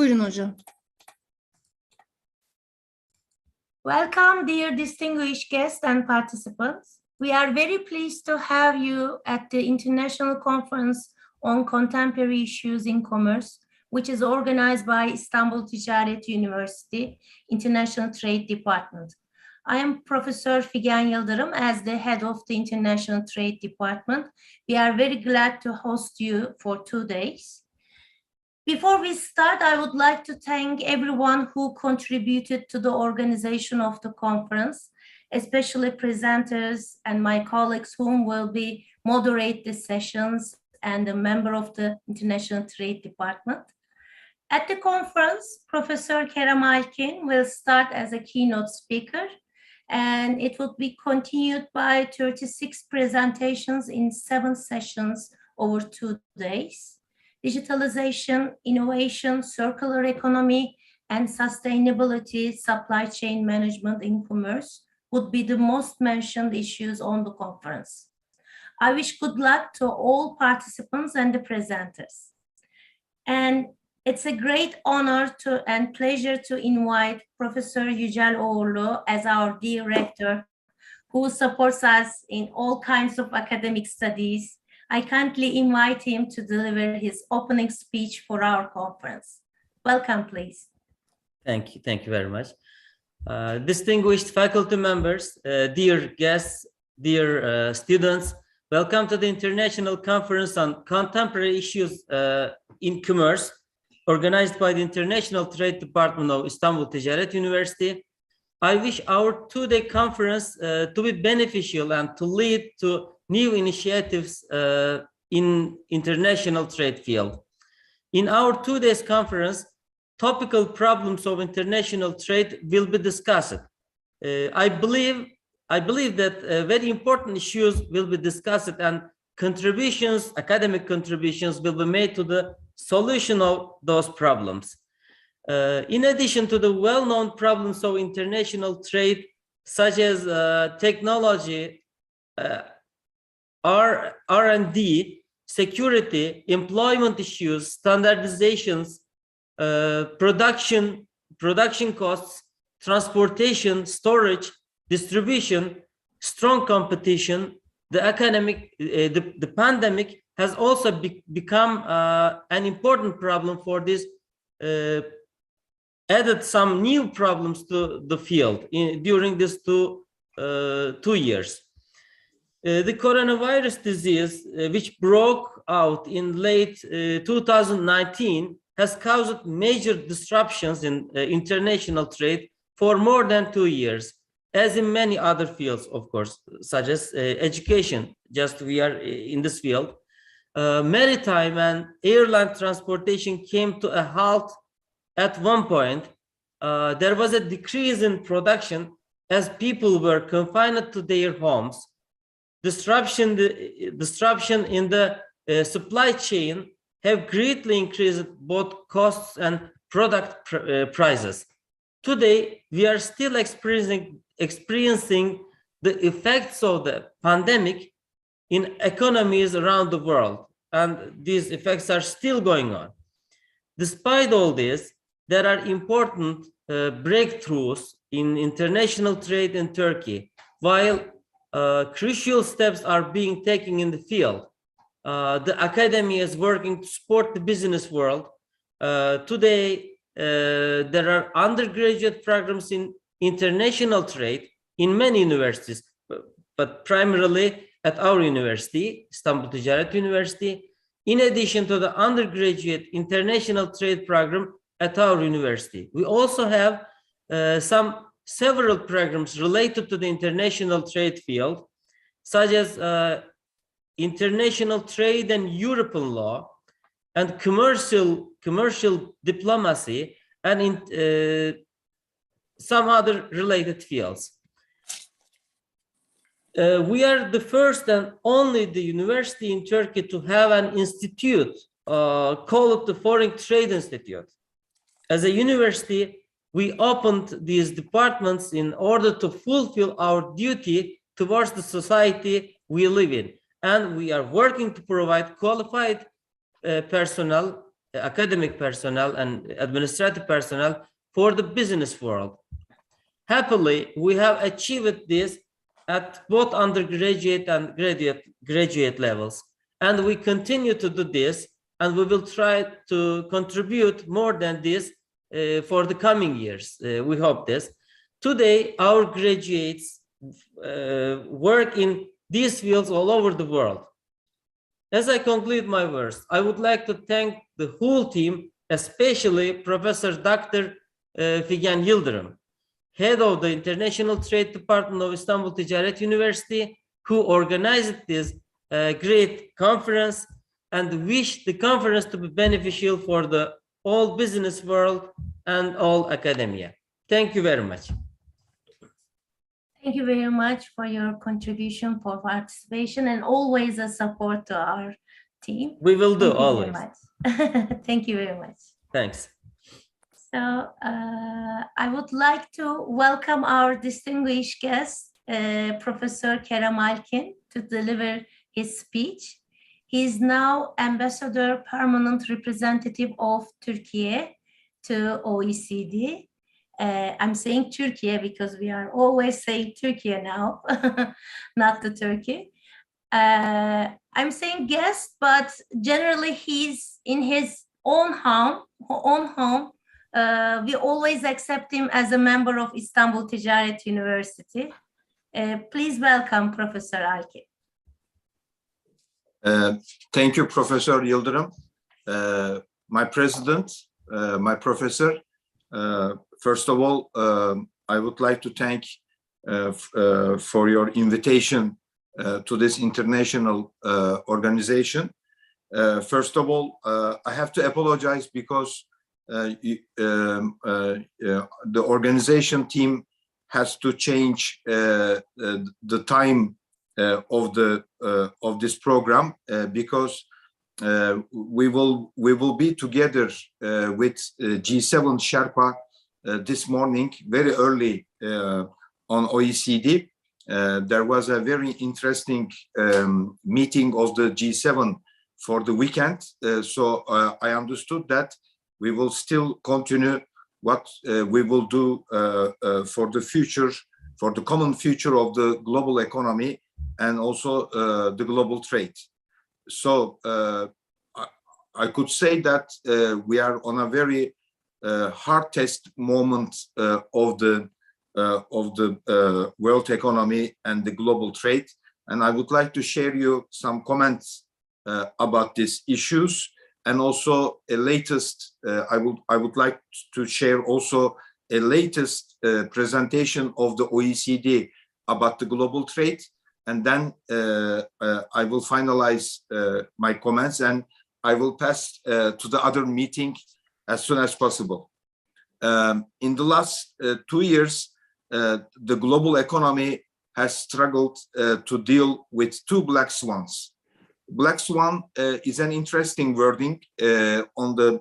Buyurun hocam. Welcome, dear distinguished guests and participants. We are very pleased to have you at the International Conference on Contemporary Issues in Commerce, which is organized by Istanbul Ticaret University International Trade Department. I am Professor Figen Yıldırım as the head of the International Trade Department. We are very glad to host you for 2 days. Before we start, I would like to thank everyone who contributed to the organization of the conference, especially presenters and my colleagues whom will be moderate the sessions and a member of the International Trade Department. At the conference, Professor Kerem Alkin will start as a keynote speaker, and it will be continued by 36 presentations in 7 sessions over 2 days. Digitalization, innovation, circular economy, and sustainability, supply chain management in commerce would be the most mentioned issues on the conference. I wish good luck to all participants and the presenters. And it's a great honor and pleasure to invite Professor Yücel Oğurlu as our dear Rector, who supports us in all kinds of academic studies. I kindly invite him to deliver his opening speech for our conference. Welcome, please. Thank you very much. Distinguished faculty members, dear guests, dear students, welcome to the International Conference on Contemporary Issues in Commerce, organized by the International Trade Department of Istanbul Ticaret University. I wish our 2-day conference to be beneficial and to lead to new initiatives in international trade field. In our 2 days conference, topical problems of international trade will be discussed. I believe that very important issues will be discussed and contributions, academic contributions will be made to the solution of those problems. In addition to the well-known problems of international trade, such as technology, R&D, security, employment issues, standardizations, production costs, transportation, storage, distribution, strong competition, the pandemic has also become an important problem for this, added some new problems to the field during these 2 years. The coronavirus disease, which broke out in late 2019, has caused major disruptions in international trade for more than 2 years, as in many other fields, of course, such as education. Just we are in this field. Maritime and airline transportation came to a halt at one point. There was a decrease in production as people were confined to their homes. Disruption in the supply chain have greatly increased both costs and product prices. Today, we are still experiencing the effects of the pandemic in economies around the world, and these effects are still going on. Despite all this, there are important breakthroughs in international trade in Turkey, while crucial steps are being taken in the field. The academy is working to support the business world. Today, there are undergraduate programs in international trade in many universities, but primarily at our university, Istanbul Ticaret University, in addition to the undergraduate international trade program at our university. We also have several programs related to the international trade field, such as international trade and European law, and commercial diplomacy, and in some other related fields. We are the first and only the university in Turkey to have an institute called the Foreign Trade Institute. As a university, we opened these departments in order to fulfill our duty towards the society we live in. And we are working to provide qualified personnel academic personnel and administrative personnel for the business world. Happily, we have achieved this at both undergraduate and graduate levels, and we continue to do this, and we will try to contribute more than this for the coming years. We hope this. Today, our graduates work in these fields all over the world. As I conclude my words, I would like to thank the whole team, especially Professor Dr. Figen Yıldırım, head of the International Trade Department of Istanbul Ticaret University, who organized this great conference, and wish the conference to be beneficial for the all business world and all academia. Thank you very much. Thank you very much for your contribution, for participation, and always a support to our team. We will do Thank you always. very much. Thank you very much. Thanks. So I would like to welcome our distinguished guest, Professor Kerem Alkin, to deliver his speech. He is now Ambassador Permanent Representative of Turkey to OECD. I'm saying Turkey because we are always saying Turkey now, not the Turkey. I'm saying guest, but generally he's in his own home. We always accept him as a member of Istanbul Ticaret University. Please welcome Professor Alkin. Thank you, Professor Yıldırım. My president, my professor, first of all, I would like to thank for your invitation to this international organization. First of all, I have to apologize because the organization team has to change the time of this program because we will be together with G7 Sherpa this morning very early on OECD. There was a very interesting meeting of the G7 for the weekend, so I understood that we will still continue what we will do for the future, for the common future of the global economy and also the global trade. So I could say that we are on a very hard test moment of the world economy and the global trade, and I would like to share you some comments about these issues, and also a latest. I would like to share also a latest presentation of the OECD about the global trade, and then I will finalize my comments and I will pass to the other meeting as soon as possible. In the last 2 years, the global economy has struggled to deal with two black swans. Black swan is an interesting wording on the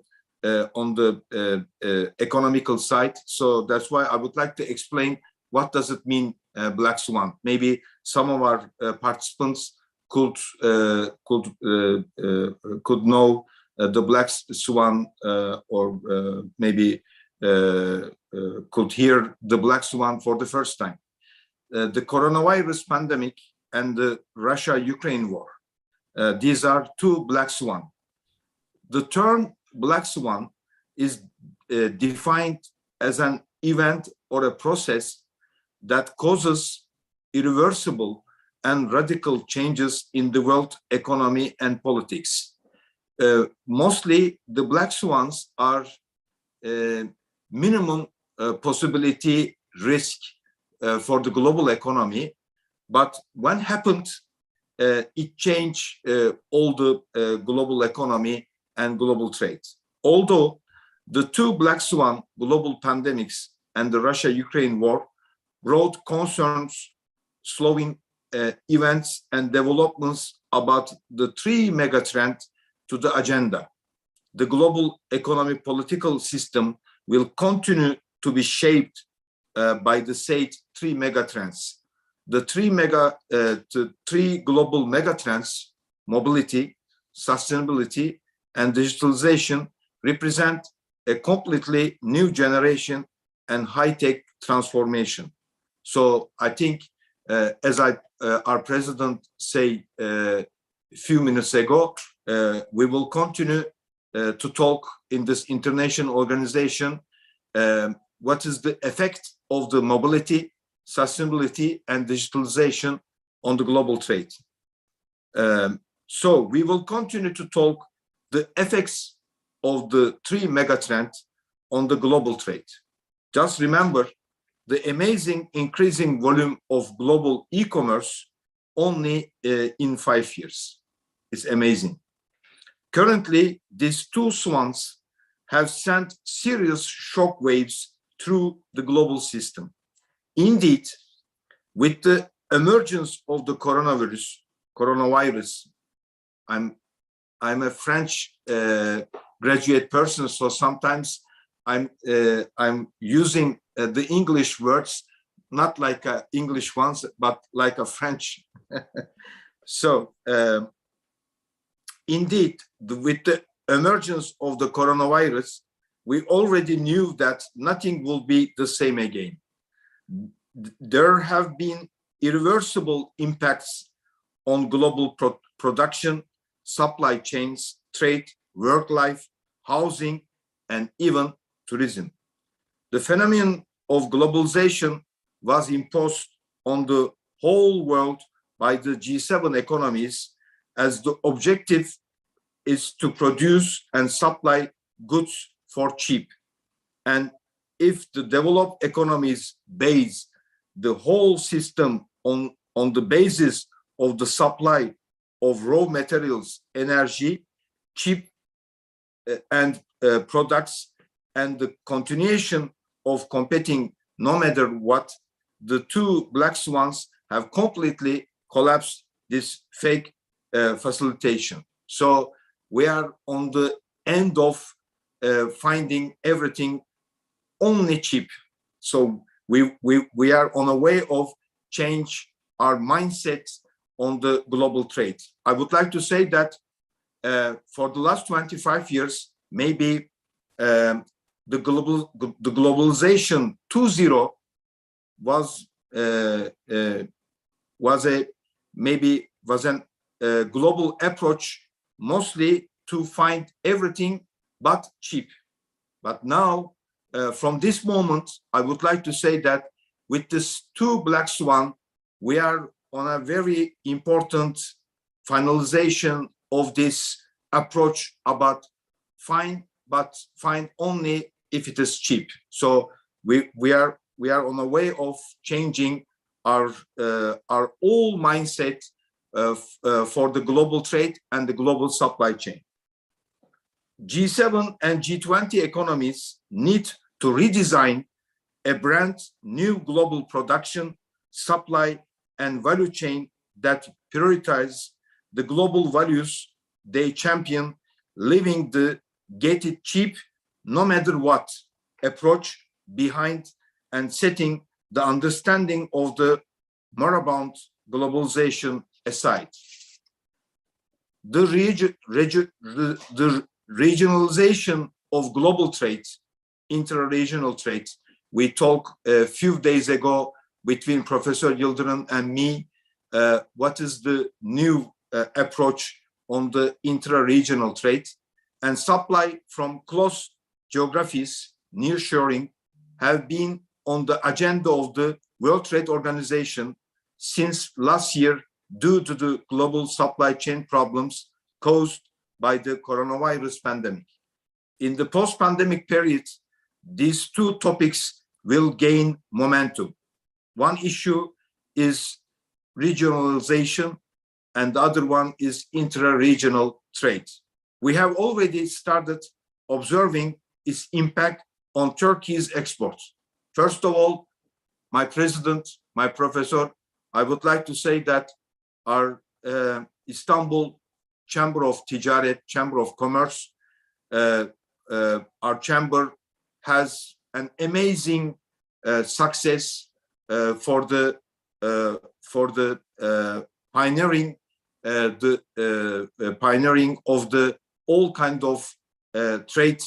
economical side. So that's why I would like to explain what does it mean, black swan. Maybe some of our participants could know the black swan, or maybe could hear the black swan for the first time. The coronavirus pandemic and the Russia-Ukraine war. These are two black swans. The term black swan is defined as an event or a process that causes irreversible and radical changes in the world economy and politics. Mostly the black swans are minimum possibility risk for the global economy, but when happened, it changed all the global economy and global trade. Although the two black swan global pandemics and the Russia-Ukraine war brought concerns, slowing events and developments about the three megatrends to the agenda. The global economic political system will continue to be shaped by the said three megatrends. The three global megatrends, mobility, sustainability, and digitalization, represent a completely new generation and high-tech transformation. So I think, as our president said a few minutes ago, we will continue to talk in this international organization what is the effect of the mobility, sustainability, and digitalization on the global trade. So we will continue to talk the effects of the three megatrends on the global trade. Just remember the amazing increasing volume of global e-commerce only in 5 years. It's amazing. Currently, these two swans have sent serious shock waves through the global system. Indeed, with the emergence of the coronavirus, I'm a French graduate person, so sometimes I'm using the English words, not like English ones, but like a French. So, indeed, with the emergence of the coronavirus, we already knew that nothing will be the same again. There have been irreversible impacts on global production, supply chains, trade, work life, housing, and even tourism. The phenomenon of globalization was imposed on the whole world by the G7 economies, as the objective is to produce and supply goods for cheap. And if the developed economies base the whole system on the basis of the supply of raw materials, energy, cheap and products, and the continuation of competing no matter what, the two black swans have completely collapsed this fake facilitation. So we are on the end of finding everything only cheap. So we are on a way of change our mindsets on the global trade. I would like to say that for the last 25 years, maybe the globalization 2.0 was an global approach, mostly to find everything but cheap. But now, from this moment, I would like to say that with this two black swan, we are on a very important finalization of this approach about find only if it is cheap. So we are on a way of changing our whole mindset for the global trade and the global supply chain. G7 and G20 economies need to redesign a brand new global production, supply, and value chain that prioritize the global values they champion, leaving the get it cheap no matter what approach behind and setting the understanding of the moribund globalization aside. The regionalization of global trade, inter-regional trade, we talked a few days ago between Professor Yıldırım and me, what is the new approach on the intra-regional trade, and supply from close geographies, nearshoring, have been on the agenda of the World Trade Organization since last year due to the global supply chain problems caused by the coronavirus pandemic. In the post-pandemic period, these two topics will gain momentum. One issue is regionalization, and the other one is intra-regional trade. We have already started observing its impact on Turkey's exports. First of all, my president, my professor, I would like to say that our Istanbul Chamber of Ticaret, Chamber of Commerce, our chamber has an amazing success for the pioneering of the all kind of trade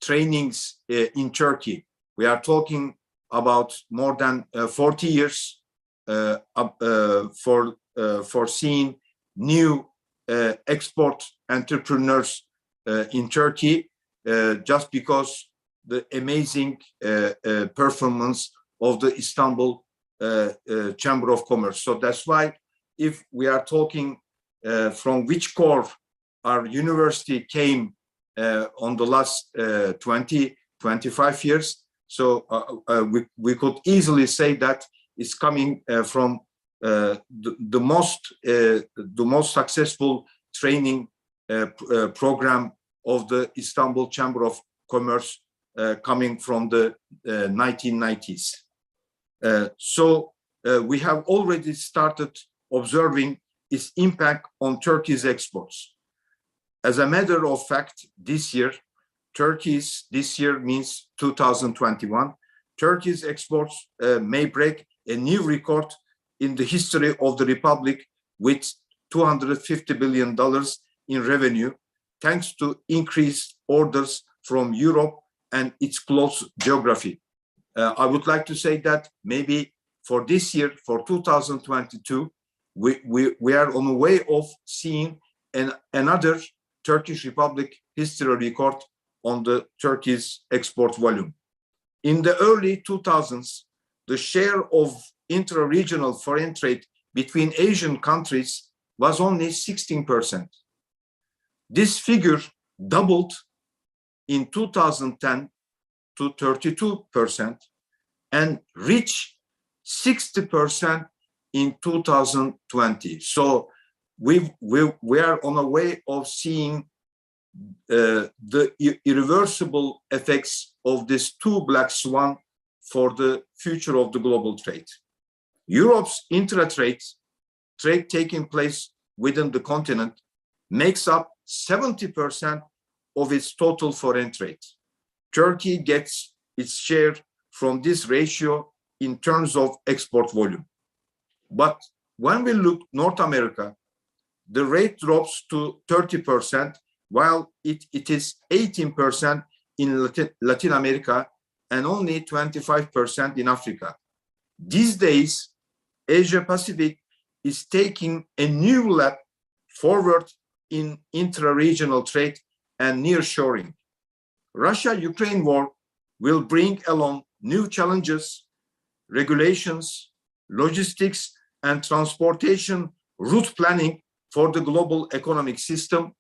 trainings in Turkey. We are talking about more than 40 years for seeing new export entrepreneurs in Turkey, just because the amazing performance of the Istanbul Chamber of Commerce. So that's why, if we are talking from which core our university came on the last 20-25 years, so we could easily say that it's coming from the most successful training program of the Istanbul Chamber of Commerce, coming from the 1990s. So we have already started observing its impact on Turkey's exports. As a matter of fact, this year means 2021, Turkey's exports may break a new record in the history of the Republic with $250 billion in revenue, thanks to increased orders from Europe and its close geography. I would like to say that maybe for this year, for 2022, we are on the way of seeing another Turkish Republic history record on the Turkey's export volume. In the early 2000s, the share of intra-regional foreign trade between Asian countries was only 16%. This figure doubled in 2010 to 32% and reached 60% in 2020. So we are on a way of seeing the irreversible effects of this two black swan for the future of the global trade. Europe's intra-trade taking place within the continent makes up 70% of its total foreign trade. Turkey gets its share from this ratio in terms of export volume. But when we look North America, the rate drops to 30%, while it is 18% in Latin America and only 25% in Africa. These days, Asia Pacific is taking a new leap forward in intra-regional trade and nearshoring. Russia-Ukraine war will bring along new challenges, regulations, logistics, and transportation route planning for the global economic system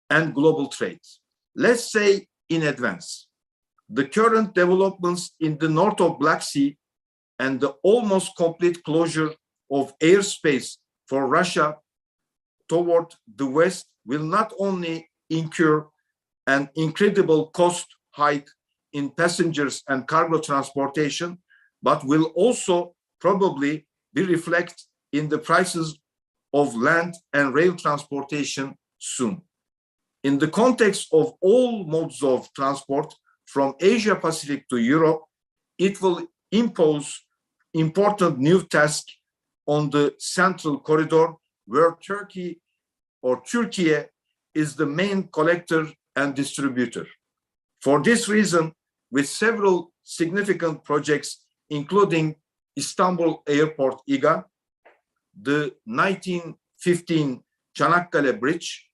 and global trade. Let's say in advance, the current developments in the north of Black Sea and the almost complete closure of airspace for Russia toward the West will not only incur an incredible cost hike in passengers and cargo transportation, but will also probably be reflected in the prices of land and rail transportation soon. In the context of all modes of transport from Asia Pacific to Europe, it will impose important new tasks on the central corridor, where Turkey is the main collector and distributor. For this reason, with several significant projects, including Istanbul Airport İGA, the 1915 Çanakkale Bridge,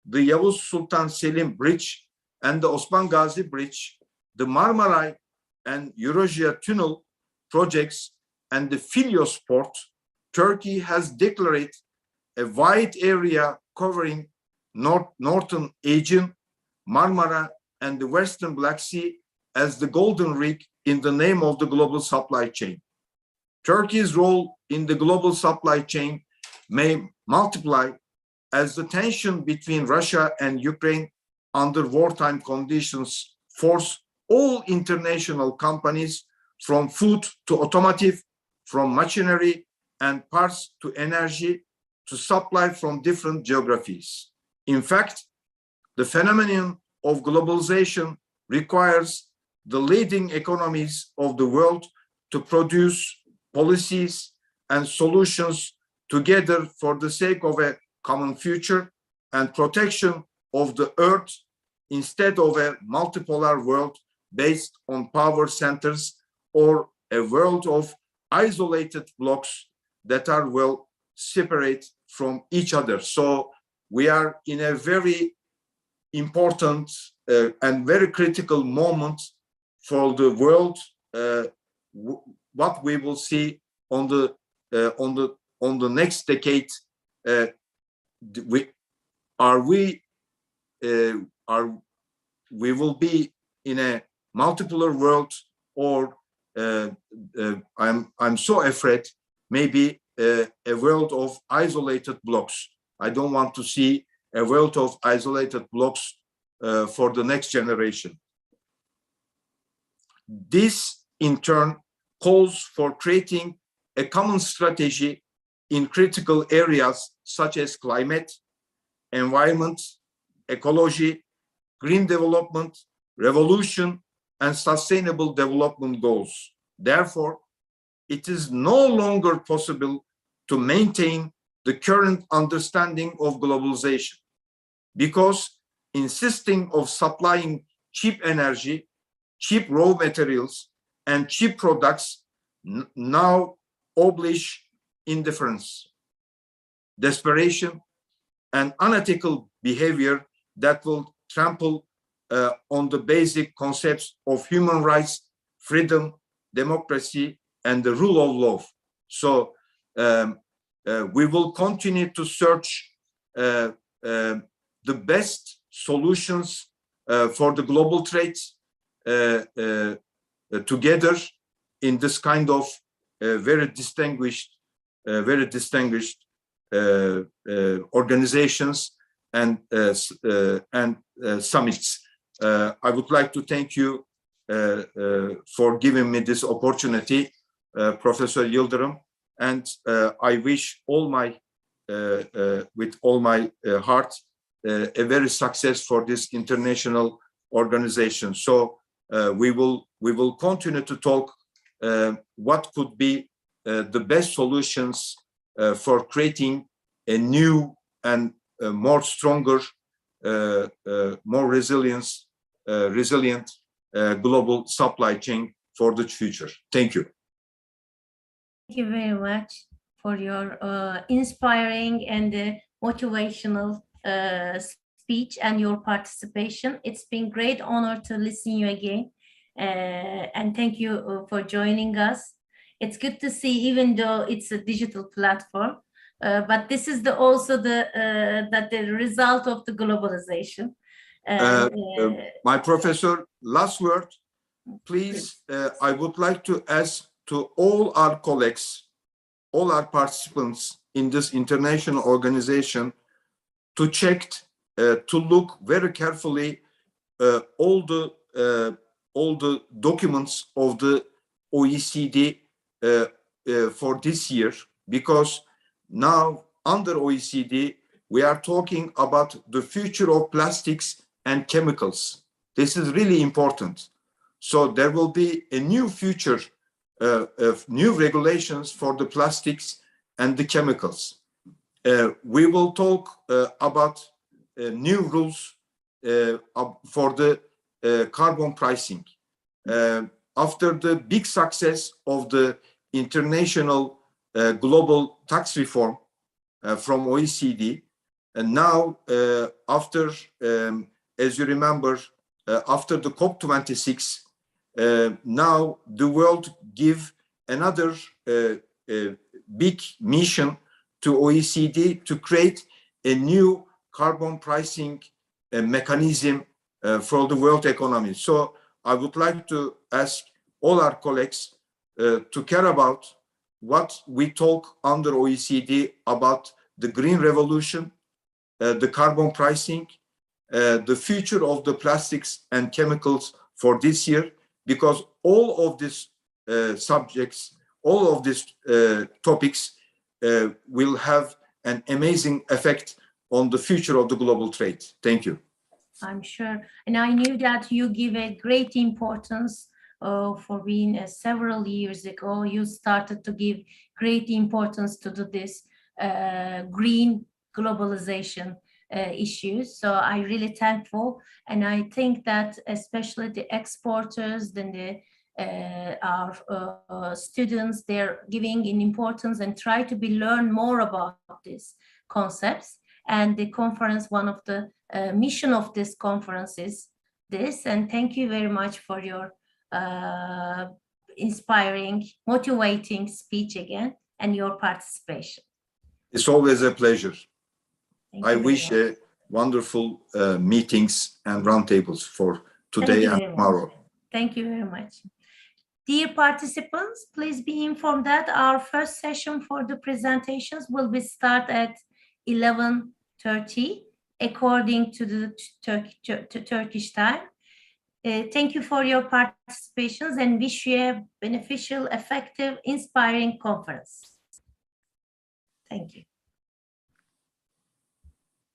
the Yavuz Sultan Selim Bridge, and the Osman Gazi Bridge, the Marmaray and Eurasia Tunnel projects, and the Filyos Port, Turkey has declared a wide area covering northern Aegean, Marmara, and the Western Black Sea as the Golden Ring in the name of the global supply chain. Turkey's role in the global supply chain may multiply as the tension between Russia and Ukraine under wartime conditions force all international companies, from food to automotive, from machinery and parts to energy, to supply from different geographies. In fact, the phenomenon of globalization requires the leading economies of the world to produce policies and solutions together for the sake of a common future and protection of the earth instead of a multipolar world based on power centers or a world of isolated blocks that are well separate from each other. So we are in a very important and very critical moment for the world. What we will see on the next decade, we will be in a multipolar world, or I'm so afraid maybe a world of isolated blocks. I don't want to see a world of isolated blocks for the next generation. This in turn calls for creating a common strategy in critical areas such as climate, environment, ecology, green development, revolution, and sustainable development goals. Therefore, it is no longer possible to maintain the current understanding of globalization, because insisting of supplying cheap energy, cheap raw materials, and cheap products now oblige indifference, desperation, and unethical behavior that will trample on the basic concepts of human rights, freedom, democracy, and the rule of law. So we will continue to search the best solutions for the global trade together in this kind of very distinguished organizations and summits. I would like to thank you for giving me this opportunity, Professor Yıldırım, and I wish with all my heart a very success for this international organization. So we will continue to talk what could be the best solutions for creating a new and more stronger, more resilient global supply chain for the future. Thank you. Thank you very much for your inspiring and motivational speech and your participation. It's been great honor to listen to you again, and thank you for joining us. It's good to see, even though it's a digital platform, but this is also the result of the globalization. My professor, last word, please. I would like to ask to all our colleagues, all our participants in this international organization, to check, to look very carefully all the documents of the OECD for this year, because now under OECD we are talking about the future of plastics and chemicals. This is really important. So there will be a new future of new regulations for the plastics and the chemicals. We will talk about new rules for the carbon pricing. After the big success of the international global tax reform from OECD, and now after, as you remember, after the COP26, now the world give another big mission to OECD to create a new carbon pricing mechanism for the world economy. So I would like to ask all our colleagues to care about what we talk under OECD about the green revolution, the carbon pricing, the future of the plastics and chemicals for this year, because all of these subjects, all of these topics will have an amazing effect on the future of the global trade. Thank you. I'm sure. And I knew that you give a great importance for being several years ago, you started to give great importance to this green globalization issues. So I really thankful, and I think that especially the exporters, then the our students, they're giving in importance and try to learn more about these concepts. And the conference, one of the mission of this conference is this. And thank you very much for your inspiring, motivating speech again and your participation. It's always a pleasure. Thank I you very wish much. wonderful meetings and roundtables for Thank today you and very much. tomorrow. Thank you very much. Dear participants, please be informed that our first session for the presentations will be start at 11:30 according to the Turkish time. Thank you for your participations and wish you a beneficial, effective, inspiring conference. Thank you.